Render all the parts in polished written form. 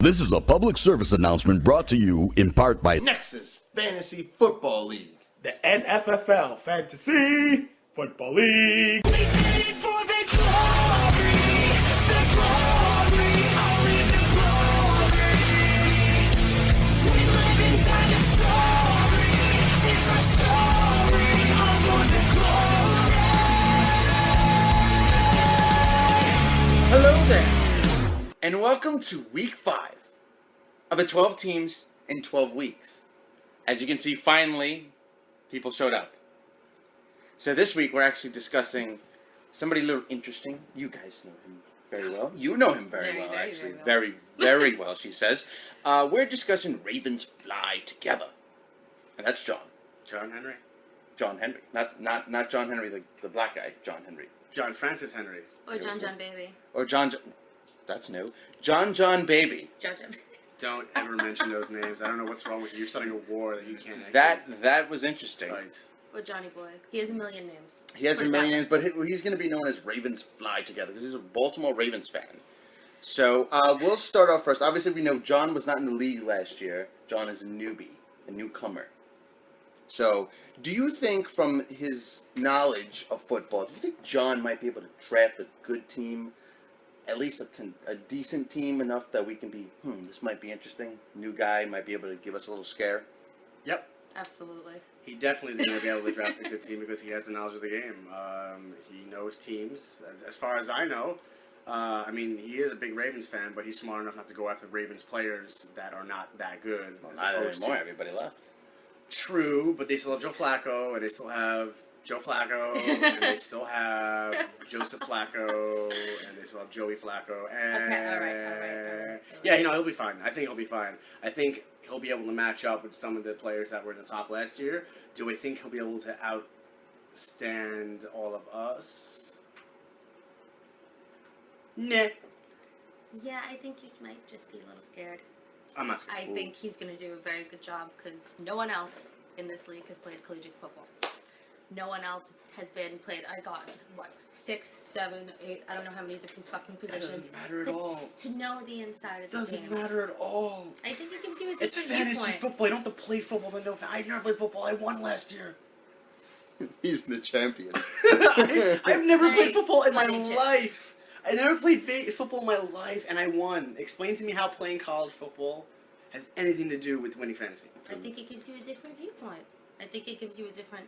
This is a public service announcement brought to you in part by Nexus Fantasy Football League. The NFFL Fantasy Football League. We did it for the glory, only the glory. We live and die the story, it's our story, all for the glory. Hello there, and welcome to Week 5 of the 12 teams in 12 weeks. As you can see, finally, people showed up. So this week we're actually discussing somebody a little interesting. You guys know him very well. You know him very well, actually. Very, very well, she says. We're discussing Ravens fly together. And that's John. John Henry. John Henry. Not John Henry, the black guy. John Henry. John Francis Henry. Or John Baby. Or John... That's new. John Baby. John. Don't ever mention those names. I don't know what's wrong with you. You're starting a war that you can't That was interesting. fight. Or Johnny Boy. He has a million names. He has a million names, but he's going to be known as Ravens Fly Together because he's a Baltimore Ravens fan. So we'll start off first. Obviously, we know John was not in the league last year. John is a newbie, a newcomer. So do you think from his knowledge of football, do you think John might be able to draft a good team, at least a decent team enough that we can be, this might be interesting. New guy might be able to give us a little scare. Yep. Absolutely. He definitely is going to be able to draft a good team because he has the knowledge of the game. He knows teams. As far as I know, he is a big Ravens fan, but he's smart enough not to go after Ravens players that are not that good. Well, not anymore. Everybody left. True, but they still have Joe Flacco, and they still have Joe Flacco, and they still have Joseph Flacco, and they still have Joey Flacco. And Okay, all right. Yeah, he'll be fine. I think he'll be fine. I think he'll be able to match up with some of the players that were in the top last year. Do I think he'll be able to outstand all of us? Nah. Yeah, I think you might just be a little scared. I'm not scared. I think he's going to do a very good job because no one else in this league has played collegiate football. No one else has played. I got 6, 7, 8. I don't know how many different fucking That positions. doesn't matter at all. To know the inside of the Doesn't game. matter at all. I think it gives you a different It's fantasy viewpoint. football. You don't have to play football to know. I never played football. I won last year. He's the champion. I've never Very played football in my funny chip. life. I never played football in my life, and I won. Explain to me how playing college football has anything to do with winning fantasy. I think it gives you a different viewpoint. I think it gives you a different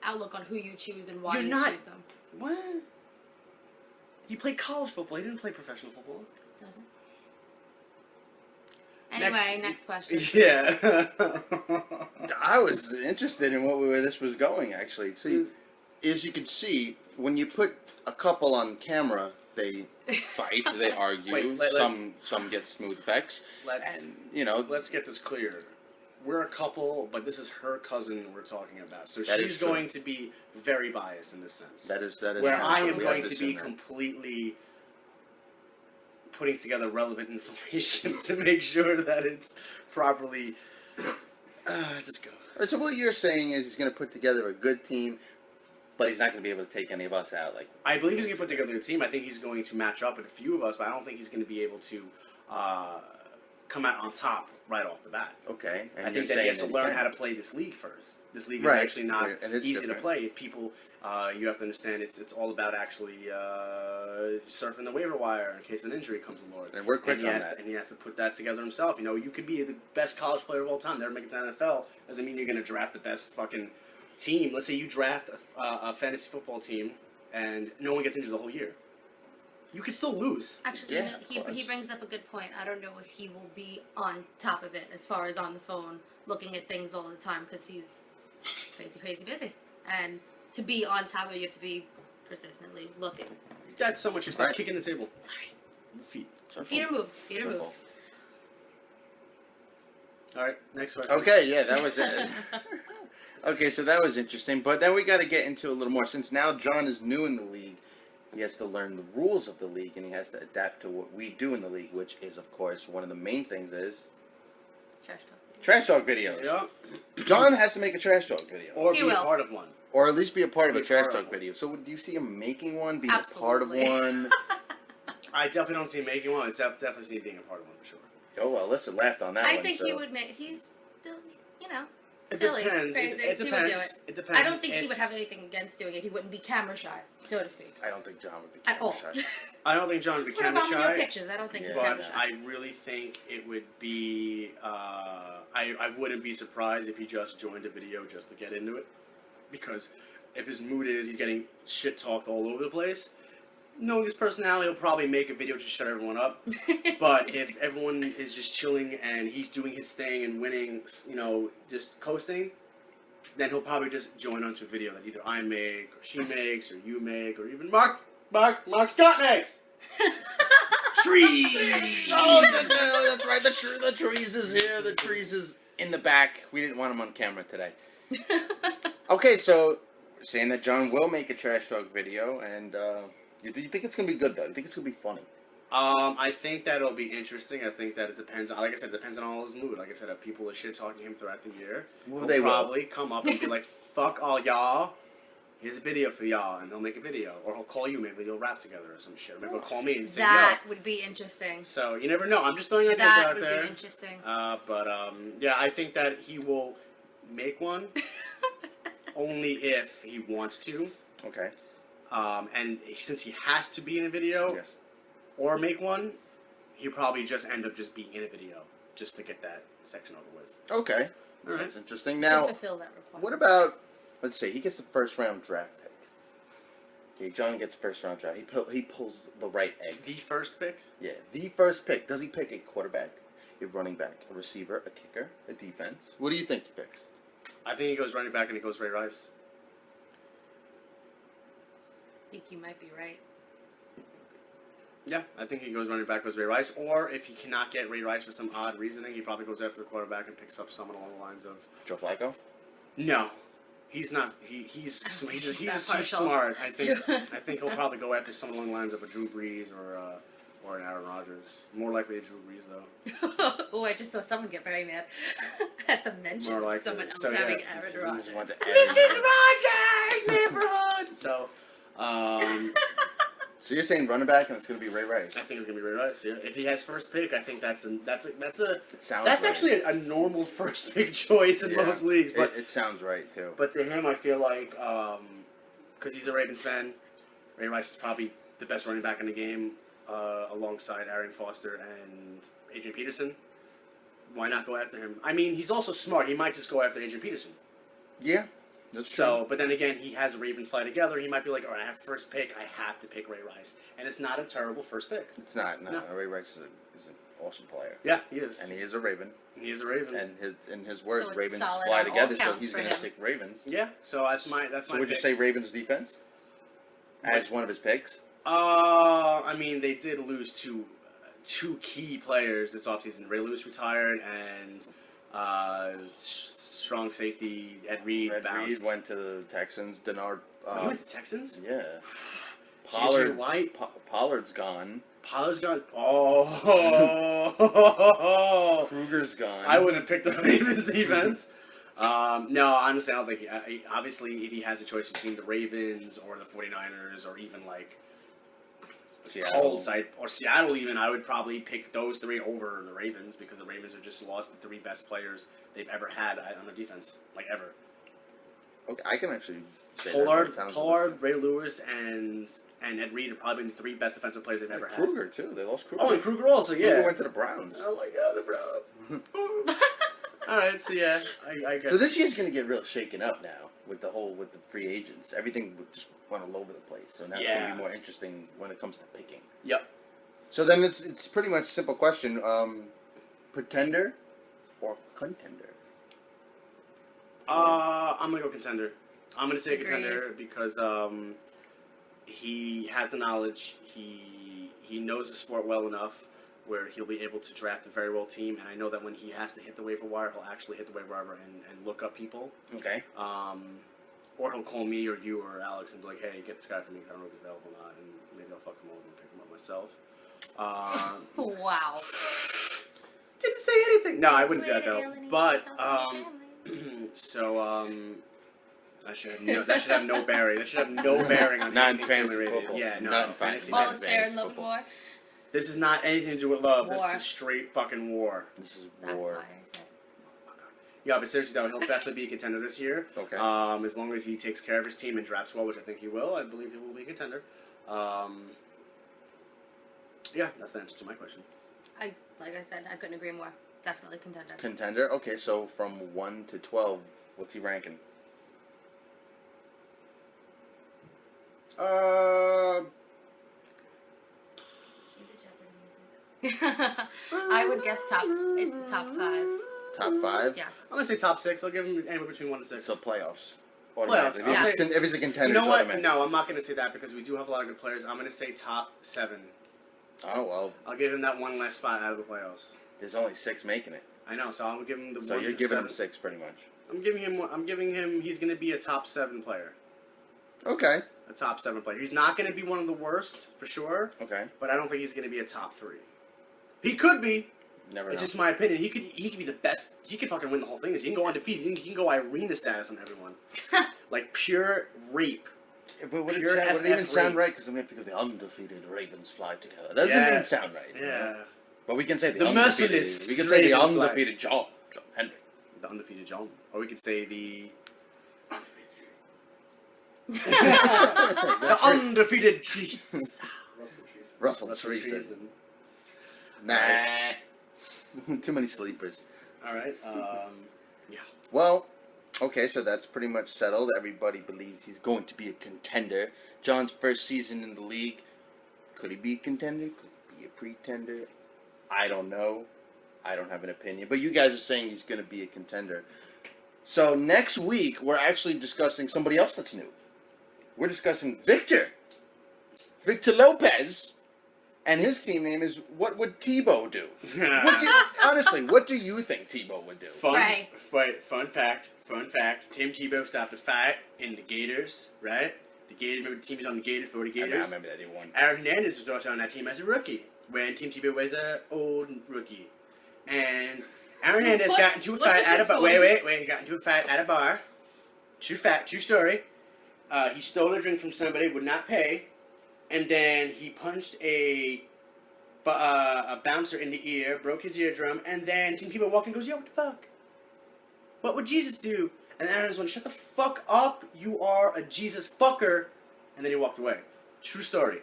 outlook on who you choose and why You're you not- choose them. What? You played college football. You didn't play professional football. Doesn't. Anyway, next question. Yeah. I was interested in where this was going, actually. So, as you can see, when you put a couple on camera, they fight, they argue. Wait, some get smooth effects, Let's and let's get this clear. We're a couple, but this is her cousin we're talking about. So That is she's true. going to be very biased in this sense. that is Where I am we going have to this be in there. completely putting together relevant information to make sure that it's properly. Just go. So what you're saying is he's going to put together a good team, but he's not going to be able to take any of us out. Like, I believe he's going to put together a team. I think he's going to match up with a few of us, but I don't think he's going to be able to come out on top right off the bat. okay, and I think that he has to learn how to play this league first. This league is Right. actually not And it's easy different. to play. It's people. You have to understand. It's all about actually surfing the waiver wire in case an injury comes along. And we're quick he on has that. And he has to put that together himself. You know, you could be the best college player of all time. Never make it to the NFL. Doesn't mean you're going to draft the best fucking team. Let's say you draft a fantasy football team and no one gets injured the whole year. You could still lose. Actually, Yeah, you know, of course. he brings up a good point. I don't know if he will be on top of it as far as on the phone looking at things all the time because he's crazy busy. And to be on top of it, you have to be persistently looking. That's so much. You start Right. kicking the table. Sorry. Feet. Feet are moved. Feet are moved. All right. Next question. Okay, yeah, that was it. Okay, so that was interesting, but then we got to get into a little more. Since now John is new in the league, he has to learn the rules of the league, and he has to adapt to what we do in the league, which is, of course, one of the main things is Trash talk. trash talk videos. Yeah. John has to make a trash talk video, Or He be a will. part of one. or at least be a part of a Be trash part of talk one. video. So, do you see him making one, being Absolutely. a part of one? I definitely don't see him making one. It's definitely see him being a part of one for sure. Oh well, Alyssa laughed on that I one. think so. he would make. He's still, you know, It silly, depends. crazy. It He would do depends. it. It depends. I don't think he If- would have anything against doing it. He wouldn't be camera shy, so to speak, I don't think John would be at all. camera shy. I don't think John would be Put him camera on your shy. pictures. I don't think he's Yeah. camera But shy. I really think it would be. I wouldn't be surprised if he just joined a video just to get into it, because if his mood is he's getting shit talked all over the place, knowing his personality, he'll probably make a video to shut everyone up. But if everyone is just chilling and he's doing his thing and winning, you know, just coasting, then he'll probably just join onto a video that either I make or she makes or you make or even Mark Scott makes. Trees. Oh, that's right. The trees is here. The trees is in the back. We didn't want him on camera today. Okay, so saying that John will make a trash talk video, and you think it's gonna be good though? You think it's gonna be funny? I think that it'll be interesting. I think that it depends. Like I said, it depends on all his mood. Like I said, if people are shit talking him throughout the year, Well, he'll they will. probably come up and be like, "Fuck all y'all. Here's a video for y'all," and they'll make a video, or he'll call you. Maybe you'll rap together or some shit. Or maybe he'll call me and say, That "Yo." would be interesting. So you never know. I'm just throwing ideas That out would there. be interesting. But yeah, I think that he will make one only if he wants to. Okay. And since he has to be in a video Yes. or make one, he'll probably just end up just being in a video just to get that section over with. Okay. All right. That's interesting. Just Now, to fill that requirement. what about? Let's say he gets the first round draft pick. Okay, John gets first round draft. He pulls the right egg. The first pick? Yeah, the first pick. Does he pick a quarterback, a running back, a receiver, a kicker, a defense? What do you think he picks? I think he goes running back and he goes Ray Rice. I think you might be right. Yeah, I think he goes running back, goes Ray Rice. Or if he cannot get Ray Rice for some odd reasoning, he probably goes after the quarterback and picks up someone along the lines of, Joe Flacco? no. He's not. He's that partial. smart. I think. to- I think he'll probably go after someone along the lines of a Drew Brees or an Aaron Rodgers. More likely a Drew Brees though. Oh, I just saw someone get very mad at the mention More of likely. someone else So, yeah. having He Aaron just Rodgers. went to Mrs. Aaron. Rogers neighborhood. So, So you're saying running back and it's going to be Ray Rice? I think it's gonna be Ray Rice. Yeah. If he has first pick, I think that's It sounds that's right. actually a normal first pick choice in Yeah, most leagues. But it sounds right too. But to him, I feel like, because he's a Ravens fan, Ray Rice is probably the best running back in the game, alongside Arian Foster and Adrian Peterson. Why not go after him? I mean, he's also smart. He might just go after Adrian Peterson. Yeah, that's true. So, but then again, he has Ravens fly together. He might be like, all right, I have first pick. I have to pick Ray Rice. And it's not a terrible first pick. It's not. No, No. Ray Rice is an awesome player, Yeah, he is. and he is a Raven. He is a Raven. And in his words, So it's Ravens solid fly on all together, so counts he's for going to him. pick Ravens. Yeah, so that's my So would you pick. say Ravens defense as one of his picks? I mean, they did lose two key players this offseason. Ray Lewis retired, and strong safety Ed Reed Ed bounced. Reed went to the Texans. Denard. He went to Texans? Yeah. J.J. White? Pollard's gone. Pollard's gone. Oh. Kruger's gone. I wouldn't have picked the Ravens defense. No, honestly, I don't think obviously, if he has a choice between the Ravens or the 49ers or even like Seattle. cold side or Seattle even, I would probably pick those three over the Ravens because the Ravens have just lost the three best players they've ever had on their defense, like ever. Okay, I can actually say Pollard, that sounds Ray Lewis, and Ed Reed have probably been the three best defensive players they've ever had. Kruger too. They lost Kruger. Oh, and Kruger also, Kruger yeah. went to the Browns. Oh my God, the Browns. All right, so yeah, I guess. So this year's going to get real shaken up now with the free agents. Everything just went all over the place. So now it's going to Yeah. be more interesting when it comes to picking. Yep. So then it's pretty much a simple question: pretender or contender? I'm gonna go contender. I'm gonna say Agreed. contender because he has the knowledge. He knows the sport well enough where he'll be able to draft a very well team. And I know that when he has to hit the waiver wire, he'll actually hit the waiver wire and look up people. Okay. Or he'll call me or you or Alex and be like, "Hey, get this guy for me because I don't know if he's available or not," and maybe I'll fuck him over and pick him up myself. Wow. Didn't say anything. No, I wouldn't do that though. Alienating But yourself from your family. so that should have no bearing. That should have no bearing on Not in anything fantasy family rated. football. Yeah, no, Not in fantasy. fantasy. All is fair in love and football. war. This is not anything to do with love. This War. is straight fucking war. This is That's war. why I said. Yeah, but seriously though, he'll definitely be a contender this year. Okay. As long as he takes care of his team and drafts well, which I think he will, I believe he will be a contender. Yeah, that's the answer to my question. Like I said, I couldn't agree more. Definitely contender. Contender. Okay, so from 1 to 12, what's he ranking? I would guess top 5. Top 5. Yes. I'm gonna say top 6. I'll give him anywhere between 1 to 6. So playoffs. Playoffs. If Yes. he's, if he's a contender, You know it's what? automatic. No, I'm not gonna say that because we do have a lot of good players. I'm gonna say top 7. Oh well, I'll give him that one last spot out of the playoffs. there's only 6 making it. I know, so I'm gonna give him the So 1 you're to giving 7. him 6 pretty much. I'm giving him. He's gonna be a top 7 player. Okay. A top 7 player. He's not gonna be one of the worst for sure, Okay. but I don't think he's gonna be a top 3. He could be. Never know. It's just my opinion. He could be the best. He could fucking win the whole thing. He can go undefeated. He can go Irina status on everyone. Like pure rape. But would it, pure would it even FF sound rate. right? Because then we have to go the undefeated Ravens fly together. That doesn't Yeah. even sound right. you know? Yeah. But we can say The undefeated. merciless We can say the Ravens fly. undefeated John Henry. The undefeated John. Or we could say the That's right. undefeated Chiefs. Russell Russell Treason. Treason. Nah. Too many sleepers. Alright, yeah. Well, okay, so that's pretty much settled. Everybody believes he's going to be a contender. John's first season in the league. Could he be a contender? Could he be a pretender? I don't know. I don't have an opinion. But you guys are saying he's going to be a contender. So next week, we're actually discussing somebody else that's new. We're discussing Victor. Victor Lopez. And his team name is What Would Tebow Do? Honestly, what do you think Tebow would do? Right. Fun fact. Tim Tebow stopped a fight in the Gators, right? The Gators, remember the team was on the Gators, Florida I Gators? remember that he won. Aaron Hernandez was also on that team as a rookie, when Tim Tebow was an old rookie. And Aaron Hernandez got into a What's fight in at a this bar. story? Wait. He got into a fight at a bar. True story. He stole a drink from somebody, would not pay, and then he punched a bouncer in the ear, broke his eardrum, and then Tim Tebow walked in and goes, "Yo, what the fuck? What would Jesus do?" And Aaron just went, "Shut the fuck up, you are a Jesus fucker," and then he walked away. True story.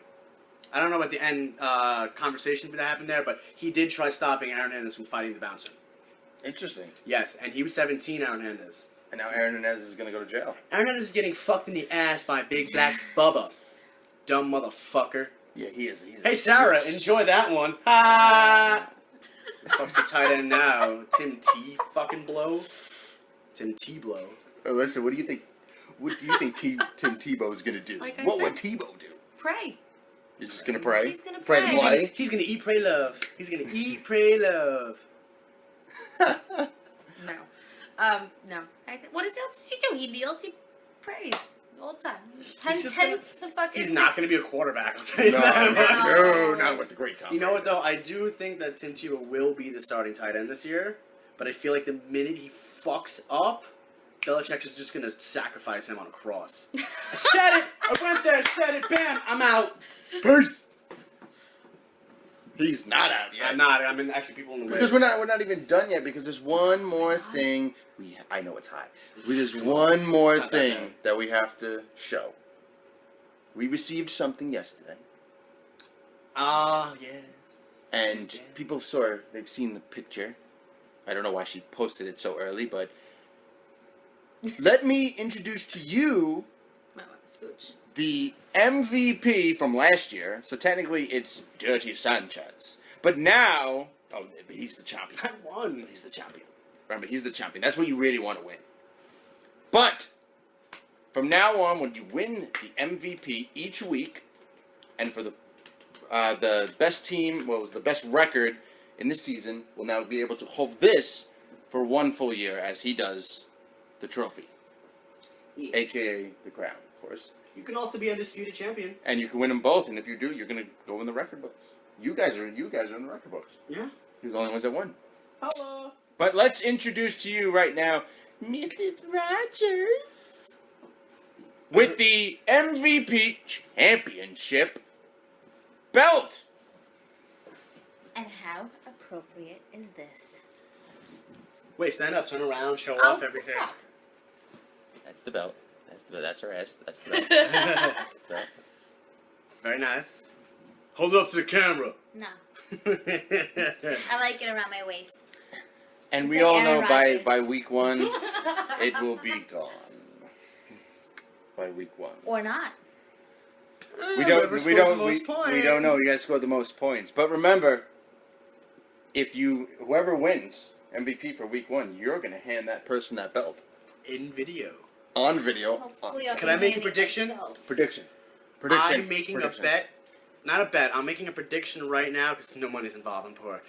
I don't know about the end conversation that happened there, but he did try stopping Aaron Hernandez from fighting the bouncer. Interesting. Yes, and he was 17, Aaron Hernandez. And now Aaron Hernandez is going to go to jail. Aaron Hernandez is getting fucked in the ass by Big Black Bubba. Dumb motherfucker. Yeah, he is. He's Hey, Sarah, enjoy that one. Ha! Fuck's the tight end now? Tim T fucking blow? Tim T blow. Oh, listen, what do you think? What do you think Tim Tebow is going to do? Like I What said. would Tebow do? Pray. He's just going to pray? He's gonna Pray pray. and play? He's gonna eat, pray, love. He's gonna eat, pray, love. No. No. What does he do? He kneels, he prays all the time. just gonna- Hence the fucking. He's not gonna be a quarterback, I'll tell you No, that. no, not with the great Tom. You know what, though? I do think that Tim Tebow will be the starting tight end this year, but I feel like the minute he fucks up, Belichick is just gonna sacrifice him on a cross. I said it! I went there, said it, bam, I'm out. Peace! He's not out yet. I'm not. I mean, actually, people in the way. Because we're not even done yet. Because there's one more thing. I know it's high. There's one more It's not that thing bad. that we have to show. We received something yesterday, Ah, yes. and Yeah. people saw. They've seen the picture. I don't know why she posted it so early, but let me introduce to you Might want to scooch. the MVP from last year. So technically, it's Dirty Sanchez. But now, but he's the champion. I won. He's the champion. Remember, he's the champion. That's what you really want to win. But from now on, when you win the MVP each week, and for the best team, what was the best record in this season, will now be able to hold this for one full year, as he does the trophy, Yes. aka the crown, of course. You can also be undisputed champion. And you can win them both. And if you do, you're gonna go in the record books. You guys are in the record books. Yeah. You're the only ones that won. Hello. But let's introduce to you right now, Mrs. Rogers, with the MVP championship belt. And how appropriate is this? Wait, stand up, turn around, show Oh, off everything. fuck. That's the belt. That's her ass. That's the belt. That's the belt. Very nice. Hold it up to the camera. No. I like it around my waist. And Just we like all Aaron know Rodgers. by week 1, it will be gone. By week 1. Or not. Whoever scores the most we don't know. You guys scored the most points, but remember, whoever wins MVP for week 1, you're gonna hand that person that belt In video. on video. Hopefully I'll Can I make a hand it prediction? myself. Prediction. I'm making a bet. Not a bet. I'm making a prediction right now because no money's involved. I'm poor.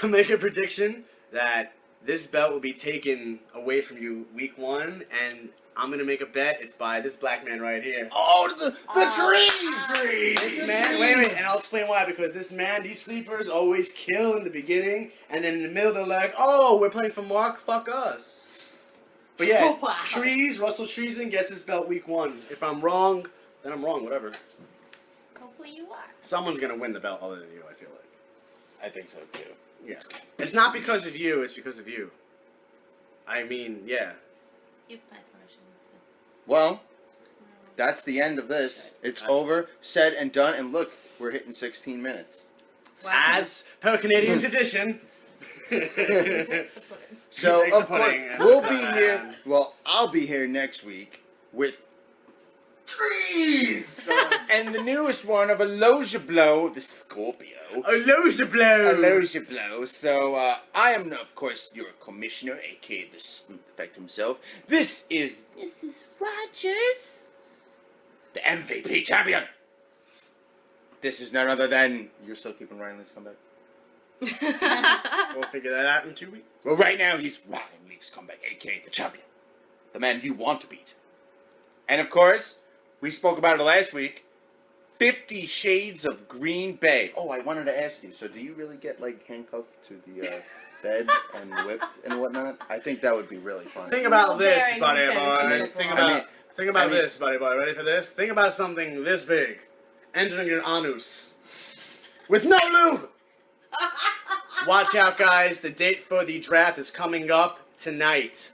I'm making a prediction that this belt will be taken away from you week 1, and I'm gonna make a bet. It's by this black man right here. Oh, the tree! This man, wait a minute, and I'll explain why. Because this man, these sleepers always kill in the beginning, and then in the middle they're like, "Oh, we're playing for Mark. Fuck us." But yeah, Wow. Russell Treason gets his belt week 1. If I'm wrong, then I'm wrong. Whatever. Hopefully you are. Someone's gonna win the belt other than you. I feel like. I think so too. Yeah. It's not because of you. It's because of you. I mean, yeah. Give my permission. Well, that's the end of this. It's over, said and done, and look, we're hitting 16 minutes. Wow. As per Canadian tradition. Takes the pudding. So, takes the of course, pudding and we'll it's be not here. bad. Well, I'll be here next week with trees and the newest one of Aloja Blow, the Scorpio. Aloja blow. Aloja Blow. So, I am, of course, your commissioner, aka the Snoop Effect himself. This is Mrs. Rogers, the MVP champion. This is none other than. You're still keeping Ryan Lee's comeback? We'll figure that out in 2 weeks. Well, right now he's Ryan Lee's comeback, aka the champion. The man you want to beat. And of course, we spoke about it last week. 50 Shades of Green Bay. Oh, I wanted to ask you. So, do you really get like handcuffed to the bed and whipped and whatnot? I think that would be really fun. Think about this, Very buddy fantasy boy. football. Think about I mean- this, buddy boy. Ready for this? Think about something this big. Entering your anus. With no lube! Watch out, guys. The date for the draft is coming up tonight.